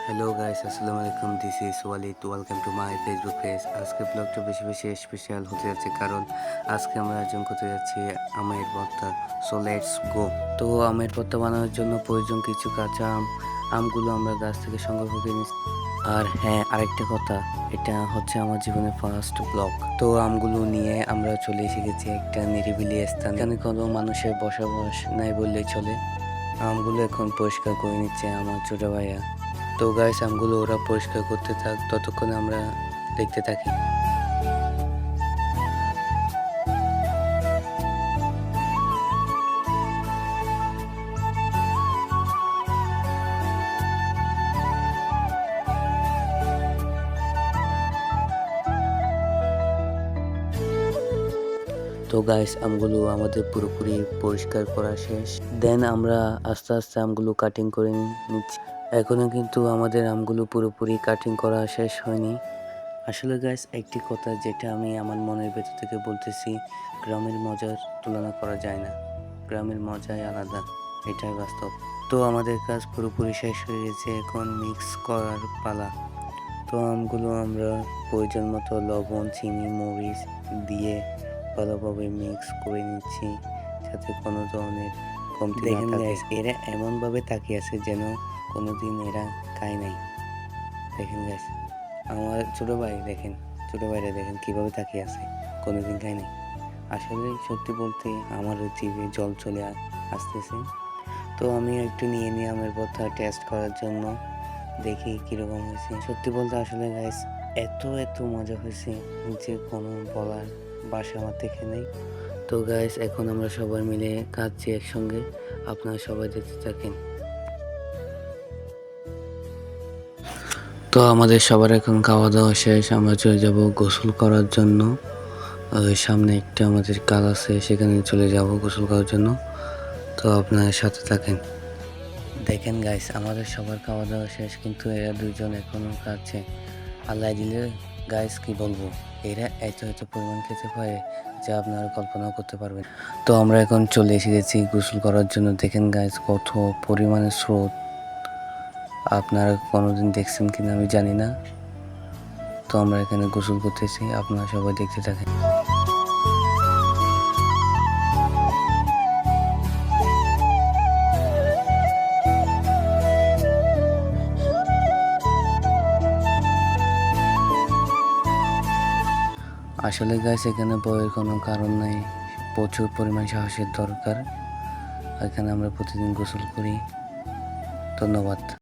Hello guys, আসসালামু আলাইকুম। This is Walid, welcome to my Facebook page. আজকে ব্লগটা বেশি বেশি স্পেশাল হতে যাচ্ছে, কারণ আজকে আমরা আয়োজন করতে যাচ্ছি আমের ভর্তা। So let's go. তো আমের ভর্তা বানানোর জন্য প্রয়োজন কিছু কাঁচা আম। আমগুলো আমরা গাছ থেকে সংগ্রহ করে নিচ্ছি। আর হ্যাঁ, আরেকটা কথা, এটা হচ্ছে আমার জীবনের ফার্স্ট ব্লগ। তো আমগুলো নিয়ে আমরা চলে এসে গেছি একটা নিরিবিলি স্থান। এখানে কোনো মানুষের বসবাস নাই বললেই চলে। আমগুলো এখন পরিষ্কার করে নিচ্ছে আমার ছোট ভাইয়া। তো গাইস, আমগুলো ওরা পরিষ্কার করতে থাক, ততক্ষণে আমরা দেখতে থাকি। তো গাইস, আমগুলো আমাদের পুরোপুরি পরিষ্কার করা শেষ। দেন আমরা আস্তে আস্তে আমগুলো কাটিং করে নিচ্ছি। এখনো কিন্তু আমাদের আমগুলো পুরোপুরি কাটিং করা শেষ হয়নি। আসলে গাইস, একটি কথা যেটা আমি আমার মনের ভেতর থেকে বলতেছি, গ্রামের মজার তুলনা করা যায় না। গ্রামের মজাই আলাদা, এটাই বাস্তব। তো আমাদের কাজ পুরোপুরি শেষ হয়ে গেছে, এখন মিক্স করার পালা। তো আমগুলো আমরা প্রয়োজন মতো লবণ, চিনি, মরিচ দিয়ে ভালোভাবে মিক্স করে নিচ্ছি, যাতে কোনো ধরনের কমতি না থাকে। দেখেন গাইস, এরা এমনভাবে তাকিয়ে আছে যেন কোনোদিন এরা খায় নাই। দেখেন গাইস, আমার ছোট ভাই দেখেন, ছোট ভাইরা দেখেন কিভাবে তাকিয়ে আছে, কোনোদিন খায় নাই। আসলে সত্যি বলতে আমারও জিভে জল চলে আসতেছে। তো আমি একটু নিয়ে নিয়ে আমের ভর্তা টেস্ট করার জন্য দেখি কীরকম হয়েছে। সত্যি বলতে আসলে গাইস, এত মজা হয়েছে যে কোনো বলার ভাষা আমার থেকে নেই। তো গাইস, এখন আমরা সবাই মিলে খাচ্ছি একসঙ্গে, আপনারা সবাই দেখতে থাকেন। তো আমাদের সবার এখন খাওয়া দাওয়া শেষ, আমরা চলে যাব গোসল করার জন্য। ওই সামনে একটা আমাদের কাল আছে, সেখানে চলে যাব গোসল করার জন্য। তো আপনারা সাথে থাকেন। দেখেন গাইস, আমাদের সবার খাওয়া দাওয়া শেষ, কিন্তু এরা দুইজন এখনো খাচ্ছে। আল্লাহ দিলে গাইস, কি বলবো, এরা এত পরিমাণ খেতে পারে যা আপনারা কল্পনাও করতে পারবেন। তো আমরা এখন চলে এসে গেছি গোসল করার জন্য। দেখেন গাইস, কত পরিমাণে স্রোত, আপনারা কোনোদিন দেখছেন কিনা আমি জানি না। তো আমরা এখানে গোসল করতেছি, আপনারা সবাই দেখতে থাকেন। আসলে গাইস, এখানে ভয়ের কোনো কারণ নাই, প্রচুর পরিমাণ সাহসের দরকার। এখানে আমরা প্রতিদিন গোসল করি। ধন্যবাদ।